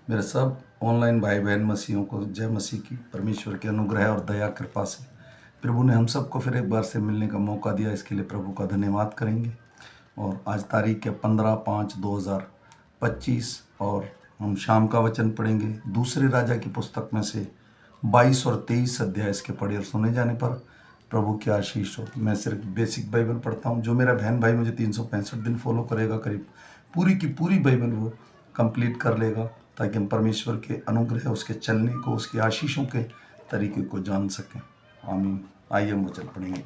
मेरे सब ऑनलाइन भाई बहन मसीहों को जय मसीह की। परमेश्वर के अनुग्रह और दया कृपा से प्रभु ने हम सबको फिर एक बार से मिलने का मौका दिया, इसके लिए प्रभु का धन्यवाद करेंगे। और आज तारीख है 15/5/2025 और हम शाम का वचन पढ़ेंगे दूसरे राजा की पुस्तक में से 22 और 23 अध्याय। इसके पढ़े और सुने जाने पर प्रभु की आशीष हो। मैं सिर्फ बेसिक बाइबल पढ़ता हूँ। जो मेरा बहन भाई मुझे 365 दिन फॉलो करेगा, करीब पूरी की पूरी बाइबल वो कंप्लीट कर लेगा, ताकि हम परमेश्वर के अनुग्रह, उसके चलने को, उसकी आशीषों के तरीके को जान सकें। आमीन। आइए हम वचन पढ़ेंगे।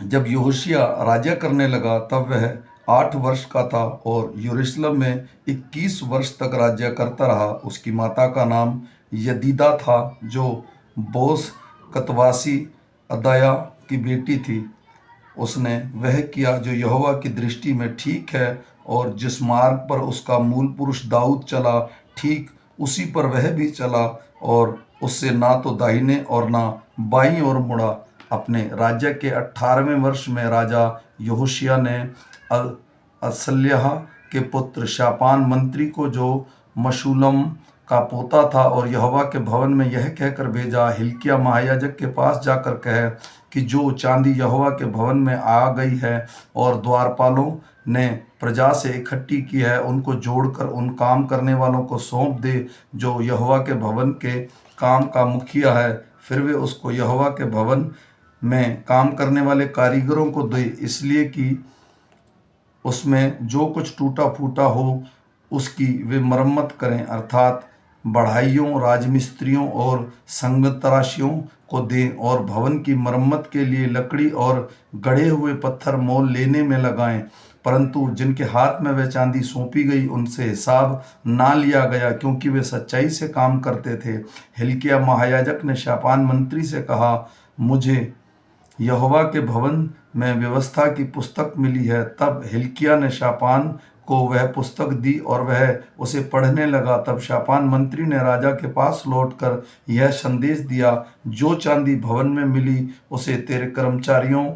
जब यहोशिया राजा करने लगा तब वह 8 वर्ष का था और यरूशलेम में 21 वर्ष तक राज्य करता रहा। उसकी माता का नाम यदीदा था, जो बोस कतवासी अदाया की बेटी थी। उसने वह किया जो यहोवा की दृष्टि में ठीक है, और जिस मार्ग पर उसका मूल पुरुष दाऊद चला, ठीक उसी पर वह भी चला, और उससे ना तो दाहिने और ना बाईं ओर मुड़ा। अपने राज्य के 18वें वर्ष में राजा यहोशिया ने असल्याह के पुत्र शापान मंत्री को, जो मशूलम का पोता था, और यहोवा के भवन में यह कहकर भेजा, हिल्किय्याह महायाजक के पास जाकर कह कि जो चांदी यहोवा के भवन में आ गई है और द्वारपालों ने प्रजा से इकट्ठी की है, उनको जोड़कर उन काम करने वालों को सौंप दे जो यहोवा के भवन के काम का मुखिया है। फिर वे उसको यहोवा के भवन में काम करने वाले कारीगरों को दे, इसलिए कि उसमें जो कुछ टूटा फूटा हो उसकी वे मरम्मत करें, अर्थात बढ़ाइयों, राजमिस्त्रियों और संगतराशियों को दें, और भवन की मरम्मत के लिए लकड़ी और गढ़े हुए पत्थर मोल लेने में लगाएं। परंतु जिनके हाथ में वह चांदी सौंपी गई उनसे हिसाब ना लिया गया, क्योंकि वे सच्चाई से काम करते थे। हिल्किय्याह महायाजक ने शापान मंत्री से कहा, मुझे यहोवा के भवन में व्यवस्था की पुस्तक मिली है। तब हिल्किय्याह ने शापान को वह पुस्तक दी और वह उसे पढ़ने लगा। तब शापान मंत्री ने राजा के पास लौटकर यह संदेश दिया, जो चांदी भवन में मिली उसे तेरे कर्मचारियों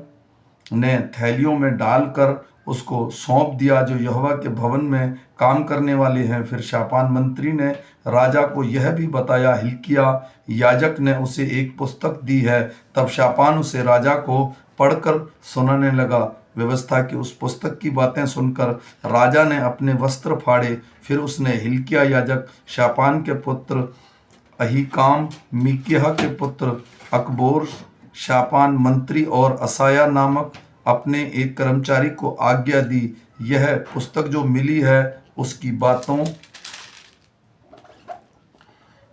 ने थैलियों में डालकर उसको सौंप दिया, जो यहोवा के भवन में काम करने वाले हैं। फिर शापान मंत्री ने राजा को यह भी बताया, हिल्किय्याह याजक ने उसे एक पुस्तक दी है। तब शापान उसे राजा को पढ़कर सुनाने लगा। व्यवस्था की उस पुस्तक की बातें सुनकर राजा ने अपने वस्त्र फाड़े। फिर उसने हिल्किय्याह याजक, शापान के पुत्र अहीकाम, मीकिय्याह के पुत्र अकबोर, शापान मंत्री और असाया नामक अपने एक कर्मचारी को आज्ञा दी, यह पुस्तक जो मिली है उसकी बातों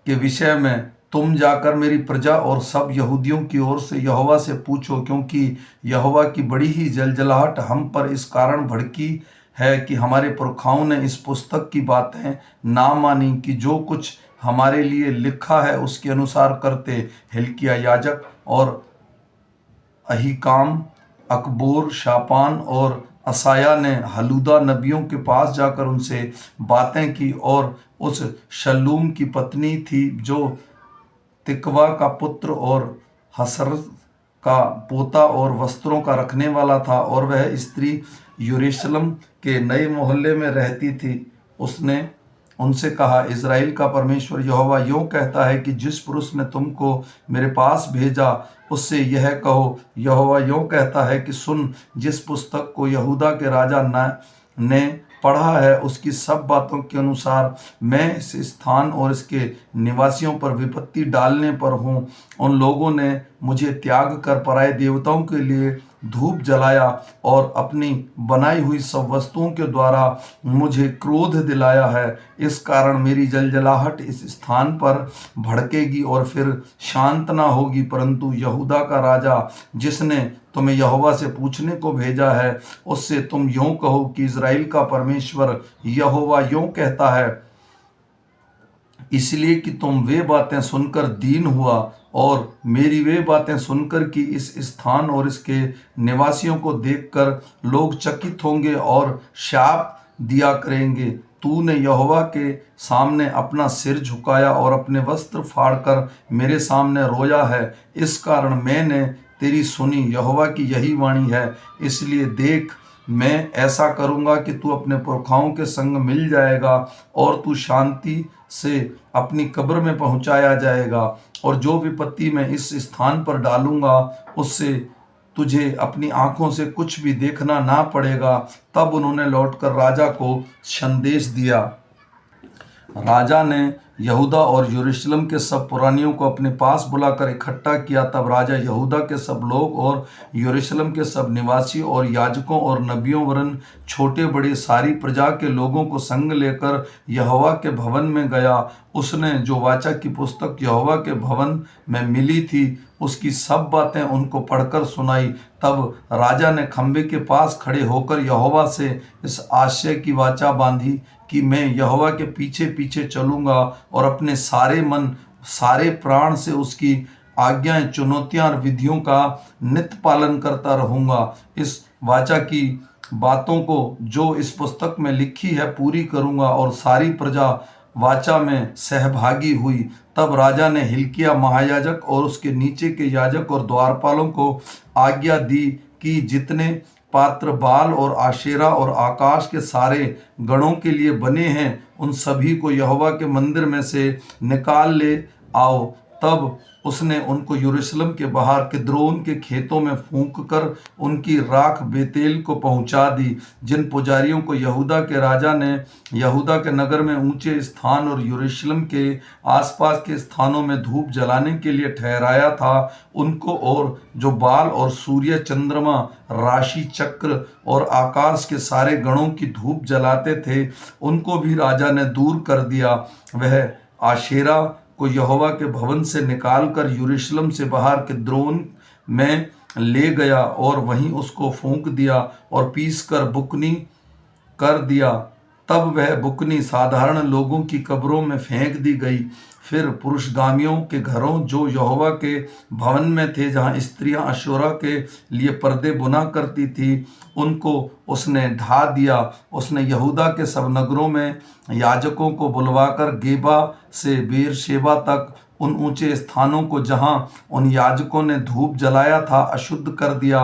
के विषय में तुम जाकर मेरी प्रजा और सब यहूदियों की ओर से यहोवा से पूछो, क्योंकि यहोवा की बड़ी ही जलजलाहट हम पर इस कारण भड़की है कि हमारे पुरखाओं ने इस पुस्तक की बातें ना मानी, कि जो कुछ हमारे लिए लिखा है उसके अनुसार करते। हिल्किय्याह याजक और अहीकाम, अकबोर, शापान और असाया ने हलूदा नबियों के पास जाकर उनसे बातें की, और उस शल्लूम की पत्नी थी, जो तिकवा का पुत्र और हसर का पोता और वस्त्रों का रखने वाला था, और वह स्त्री यरूशलेम के नए मोहल्ले में रहती थी। उसने उनसे कहा, इज़राइल का परमेश्वर यहोवा यूँ कहता है कि जिस पुरुष ने तुमको मेरे पास भेजा उससे यह कहो, यहोवा यूँ कहता है कि सुन, जिस पुस्तक को यहूदा के राजा ने पढ़ा है उसकी सब बातों के अनुसार मैं इस स्थान और इसके निवासियों पर विपत्ति डालने पर हूँ। उन लोगों ने मुझे त्याग कर पराए देवताओं के लिए धूप जलाया और अपनी बनाई हुई सब वस्तुओं के द्वारा मुझे क्रोध दिलाया है। इस कारण मेरी जलजलाहट इस स्थान पर भड़केगी और फिर शांत ना होगी। परंतु यहूदा का राजा, जिसने तुम्हें यहोवा से पूछने को भेजा है, उससे तुम यूँ कहो कि इज़राइल का परमेश्वर यहोवा यूँ कहता है, इसलिए कि तुम वे बातें सुनकर दीन हुआ और मेरी वे बातें सुनकर कि इस स्थान और इसके निवासियों को देखकर लोग चकित होंगे और शाप दिया करेंगे। तूने यहोवा के सामने अपना सिर झुकाया और अपने वस्त्र फाड़कर मेरे सामने रोया है। इस कारण मैंने तेरी सुनी, यहोवा की यही वाणी है। इसलिए देख, मैं ऐसा करूँगा कि तू अपने पुरखाओं के संग मिल जाएगा और तू शांति से अपनी कब्र में पहुँचाया जाएगा, और जो विपत्ति मैं इस स्थान पर डालूँगा उससे तुझे अपनी आँखों से कुछ भी देखना ना पड़ेगा। तब उन्होंने लौटकर राजा को संदेश दिया। राजा ने यहूदा और यरूशलेम के सब पुरानियों को अपने पास बुलाकर इकट्ठा किया। तब राजा यहूदा के सब लोग और यरूशलेम के सब निवासी और याजकों और नबियों वरन छोटे बड़े सारी प्रजा के लोगों को संग लेकर यहोवा के भवन में गया। उसने जो वाचा की पुस्तक यहोवा के भवन में मिली थी उसकी सब बातें उनको पढ़कर सुनाई। तब राजा ने खंबे के पास खड़े होकर यहोवा से इस आशय की वाचा बांधी कि मैं यहोवा के पीछे पीछे चलूँगा और अपने सारे मन सारे प्राण से उसकी आज्ञाएं चुनौतियां और विधियों का नित्य पालन करता रहूँगा। इस वाचा की बातों को जो इस पुस्तक में लिखी है पूरी करूँगा। और सारी प्रजा वाचा में सहभागी हुई। तब राजा ने हिल्किय्याह महायाजक और उसके नीचे के याजक और द्वारपालों को आज्ञा दी कि जितने पात्र बाल और आशेरा और आकाश के सारे गणों के लिए बने हैं उन सभी को यहोवा के मंदिर में से निकाल ले आओ। तब उसने उनको यरूशलेम के बाहर किद्रोन के खेतों में फूंक कर उनकी राख बेतेल को पहुंचा दी। जिन पुजारियों को यहूदा के राजा ने यहूदा के नगर में ऊंचे स्थान और यरूशलेम के आसपास के स्थानों में धूप जलाने के लिए ठहराया था उनको, और जो बाल और सूर्य चंद्रमा राशि चक्र और आकाश के सारे गणों की धूप जलाते थे उनको भी राजा ने दूर कर दिया। वह आशेरा को यहोवा के भवन से निकालकर यरूशलेम से बाहर किद्रोन में ले गया और वहीं उसको फूंक दिया और पीस कर बुकनी कर दिया। तब वह बुकनी साधारण लोगों की कब्रों में फेंक दी गई। फिर पुरुषगामियों के घरों जो यहोवा के भवन में थे जहाँ स्त्रियाँ अशूरा के लिए पर्दे बुना करती थी उनको उसने ढा दिया। उसने यहूदा के सब नगरों में याजकों को बुलवाकर गेबा से बेरशेबा तक उन ऊंचे स्थानों को जहां उन याजकों ने धूप जलाया था अशुद्ध कर दिया,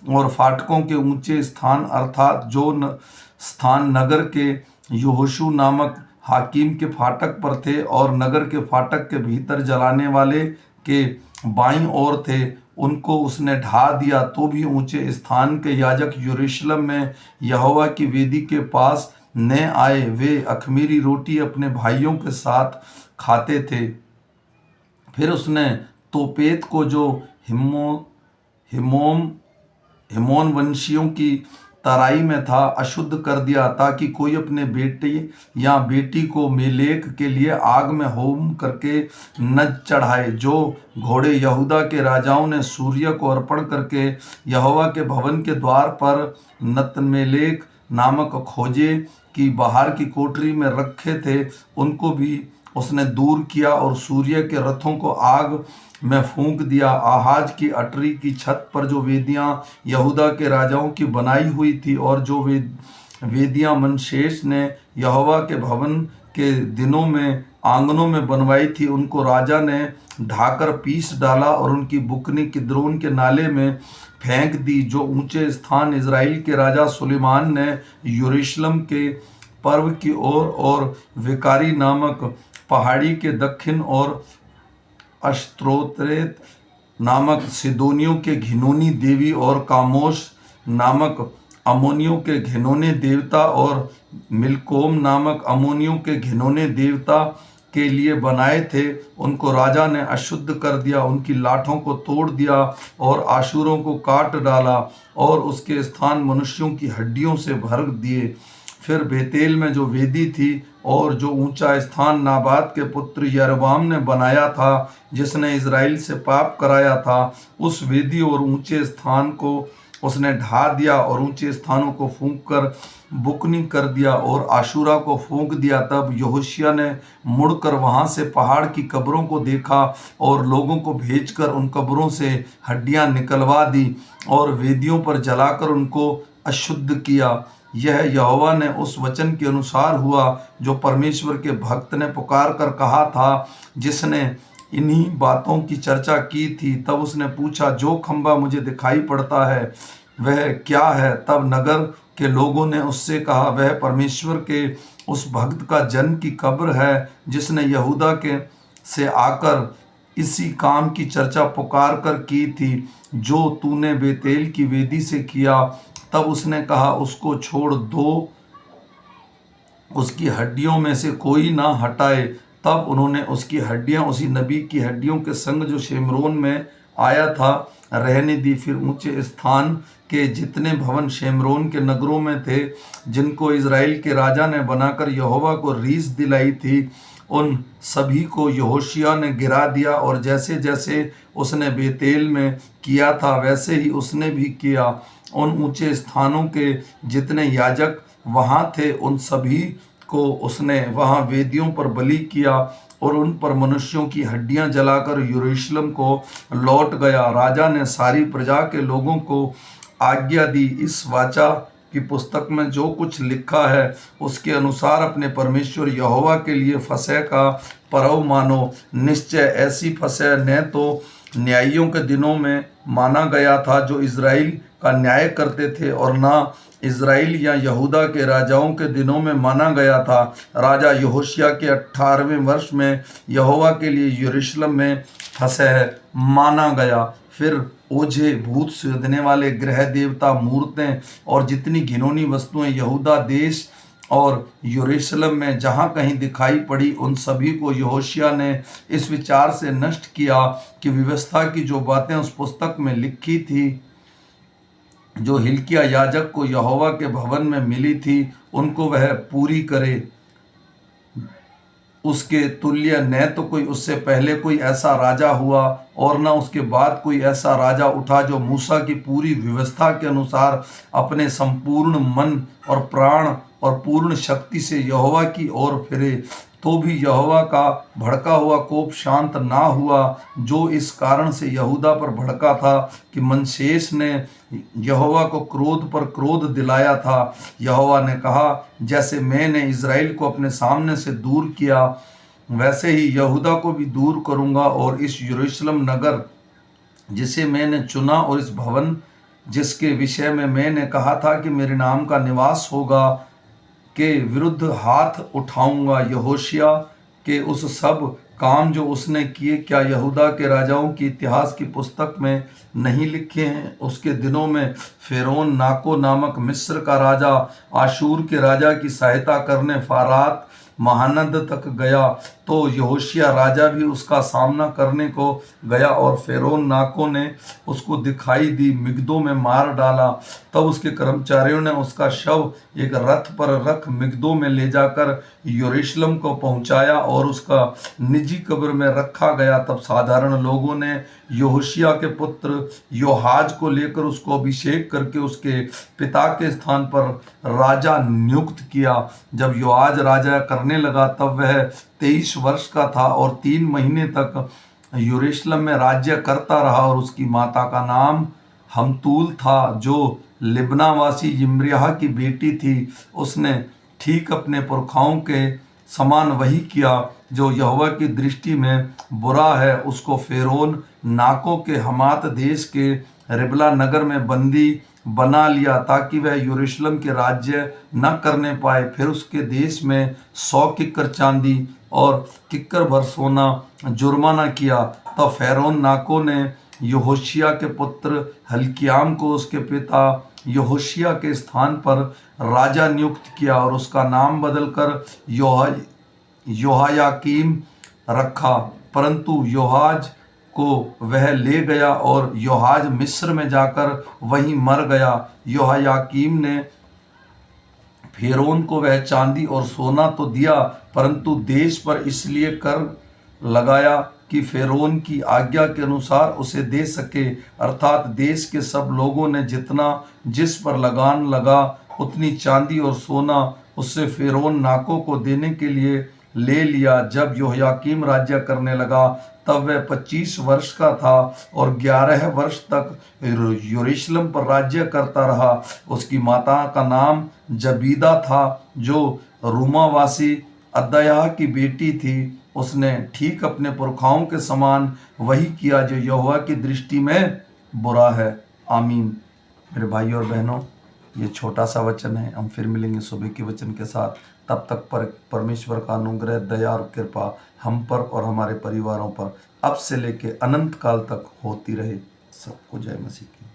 और फाटकों के ऊंचे स्थान अर्थात जो स्थान नगर के यहोशू नामक हाकिम के फाटक पर थे और नगर के फाटक के भीतर जलाने वाले के बाईं ओर थे उनको उसने ढा दिया। तो भी ऊंचे स्थान के याजक यरूशलेम में यहोवा की वेदी के पास न आए। वे अख़मीरी रोटी अपने भाइयों के साथ खाते थे। फिर उसने तोपेत को जो हिमोन वंशियों की तराई में था अशुद्ध कर दिया, ताकि कोई अपने बेटे या बेटी को मेलेक के लिए आग में होम करके न चढ़ाए। जो घोड़े यहूदा के राजाओं ने सूर्य को अर्पण करके यहोवा के भवन के द्वार पर नतमेलेक नामक खोजे की बाहर की कोठरी में रखे थे उनको भी उसने दूर किया और सूर्य के रथों को आग में फूंक दिया। आहाज की अटरी की छत पर जो वेदियां यहूदा के राजाओं की बनाई हुई थी और जो वेदियां मनशेष ने यहोवा के भवन के दिनों में आंगनों में बनवाई थी उनको राजा ने ढाकर पीस डाला और उनकी बुकनी किद्रोन के नाले में फेंक दी। जो ऊंचे स्थान इज़राइल के राजा सुलेमान ने यरूशलेम के पर्व की ओर और विकारी नामक पहाड़ी के दक्षिण और अश्त्रोत्रेत नामक सिदोनियों के घिनौनी देवी और कामोश नामक अमोनियों के घिनौने देवता और मिलकोम नामक अमोनियों के घिनौने देवता के लिए बनाए थे उनको राजा ने अशुद्ध कर दिया। उनकी लाठों को तोड़ दिया और आशुरों को काट डाला और उसके स्थान मनुष्यों की हड्डियों से भर दिए। फिर बेतेल में जो वेदी थी और जो ऊंचा स्थान नाबात के पुत्र यरबाम ने बनाया था जिसने इज़राइल से पाप कराया था, उस वेदी और ऊंचे स्थान को उसने ढा दिया और ऊंचे स्थानों को फूंक कर बुकनी कर दिया और आशूरा को फूंक दिया। तब यहोशिय्याह ने मुड़कर वहां से पहाड़ की कब्रों को देखा और लोगों को भेजकर उन कब्रों से हड्डियां निकलवा दी और वेदियों पर जलाकर उनको अशुद्ध किया। यह यहोवा ने उस वचन के अनुसार हुआ जो परमेश्वर के भक्त ने पुकार कर कहा था, जिसने इन्हीं बातों की चर्चा की थी। तब उसने पूछा, जो खंभा मुझे दिखाई पड़ता है वह क्या है? तब नगर के लोगों ने उससे कहा, वह परमेश्वर के उस भक्त का जन की कब्र है जिसने यहूदा के से आकर इसी काम की चर्चा पुकार कर की थी जो तूने बेतेल की वेदी से किया। तब उसने कहा, उसको छोड़ दो, उसकी हड्डियों में से कोई ना हटाए। तब उन्होंने उसकी हड्डियां उसी नबी की हड्डियों के संग जो शेमरोन में आया था रहने दी। फिर ऊंचे स्थान के जितने भवन शेमरोन के नगरों में थे, जिनको इज़राइल के राजा ने बनाकर यहोवा को रीस दिलाई थी, उन सभी को यहोशिया ने गिरा दिया, और जैसे जैसे उसने बेतेल में किया था वैसे ही उसने भी किया। उन ऊंचे स्थानों के जितने याजक वहाँ थे उन सभी को उसने वहाँ वेदियों पर बलि किया और उन पर मनुष्यों की हड्डियां जलाकर यरूशलेम को लौट गया। राजा ने सारी प्रजा के लोगों को आज्ञा दी, इस वाचा की पुस्तक में जो कुछ लिखा है उसके अनुसार अपने परमेश्वर यहोवा के लिए फसह का पर्व मानो। निश्चय ऐसी फसह न तो न्यायियों के दिनों में माना गया था जो इज़राइल का न्याय करते थे, और ना इज़राइल या यहूदा के राजाओं के दिनों में माना गया था। राजा यहोशिया के 18वें वर्ष में यहोवा के लिए यरूशलेम में फसह माना गया। फिर ओझे, भूत सेधने वाले ग्रह देवता, मूर्तें और जितनी घिनौनी वस्तुएं यहूदा देश और यरूशलेम में जहाँ कहीं दिखाई पड़ी, उन सभी को यहोशिया ने इस विचार से नष्ट किया कि व्यवस्था की जो बातें उस पुस्तक में लिखी थी, जो हिल्किय्याह याजक को यहोवा के भवन में मिली थी, उनको वह पूरी करे। उसके तुल्य न तो कोई उससे पहले कोई ऐसा राजा हुआ और न उसके बाद कोई ऐसा राजा उठा जो मूसा की पूरी व्यवस्था के अनुसार अपने संपूर्ण मन और प्राण और पूर्ण शक्ति से यहोवा की ओर फिरे। तो भी यहोवा का भड़का हुआ कोप शांत ना हुआ, जो इस कारण से यहूदा पर भड़का था कि मनशेस ने यहोवा को क्रोध पर क्रोध दिलाया था। यहोवा ने कहा, जैसे मैंने इज़राइल को अपने सामने से दूर किया वैसे ही यहूदा को भी दूर करूंगा, और इस यरूशलेम नगर जिसे मैंने चुना और इस भवन जिसके विषय में मैंने कहा था कि मेरे नाम का निवास होगा, के विरुद्ध हाथ उठाऊंगा। यहोशिया के उस सब काम जो उसने किए, क्या यहूदा के राजाओं की इतिहास की पुस्तक में नहीं लिखे हैं? उसके दिनों में फ़िरौन नाको नामक मिस्र का राजा आशूर के राजा की सहायता करने फारात महानद तक गया, तो यहोशिया राजा भी उसका सामना करने को गया, और फ़िरौन नाको ने उसको दिखाई दी, मिग्दो में मार डाला। तब उसके कर्मचारियों ने उसका शव एक रथ पर रख मिग्दो में ले जाकर यरूशलेम को पहुंचाया और उसका निजी कब्र में रखा गया। तब साधारण लोगों ने यहोशिया के पुत्र योहाज को लेकर उसको अभिषेक करके उसके पिता के स्थान पर राजा नियुक्त किया। जब योआज राजा करने लगा तब वह 23 वर्ष का था और 3 महीने तक यरूशलेम में राज्य करता रहा, और उसकी माता का नाम हमतूल था जो लिब्नावासी यिम्रिय्याह की बेटी थी। उसने ठीक अपने पुरखाओं के समान वही किया जो यहोवा की दृष्टि में बुरा है। उसको फ़िरौन नाको के हमात देश के रिबला नगर में बंदी बना लिया ताकि वह यरूशलेम के राज्य न करने पाए। फिर उसके देश में 100 किक्कर चांदी और किक्कर भर सोना जुर्माना किया। तब फ़िरौन नाको ने यहोशिया के पुत्र हल्कियाम को उसके पिता यहोशिया के स्थान पर राजा नियुक्त किया और उसका नाम बदलकर योहायाकीम रखा। परंतु योहाज को वह ले गया और योहाज मिस्र में जाकर वहीं मर गया। योहायाकीम ने फ़िरौन को वह चांदी और सोना तो दिया, परंतु देश पर इसलिए कर लगाया कि फ़िरौन की आज्ञा के अनुसार उसे दे सके, अर्थात देश के सब लोगों ने जितना जिस पर लगान लगा उतनी चांदी और सोना उससे फ़िरौन नाको को देने के लिए ले लिया। जब योहायाकीम राज्य करने लगा तब वह 25 वर्ष का था और 11 वर्ष तक यरूशलेम पर राज्य करता रहा। उसकी माता का नाम जबीदा था जो रूमावासी अद्याह की बेटी थी। उसने ठीक अपने पुरखाओं के समान वही किया जो यहोवा की दृष्टि में बुरा है। आमीन। मेरे भाई और बहनों, ये छोटा सा वचन है। हम फिर मिलेंगे सुबह के वचन के साथ। तब तक परमेश्वर का अनुग्रह, दया और कृपा हम पर और हमारे परिवारों पर अब से लेके अनंत काल तक होती रहे। सबको जय मसीह की।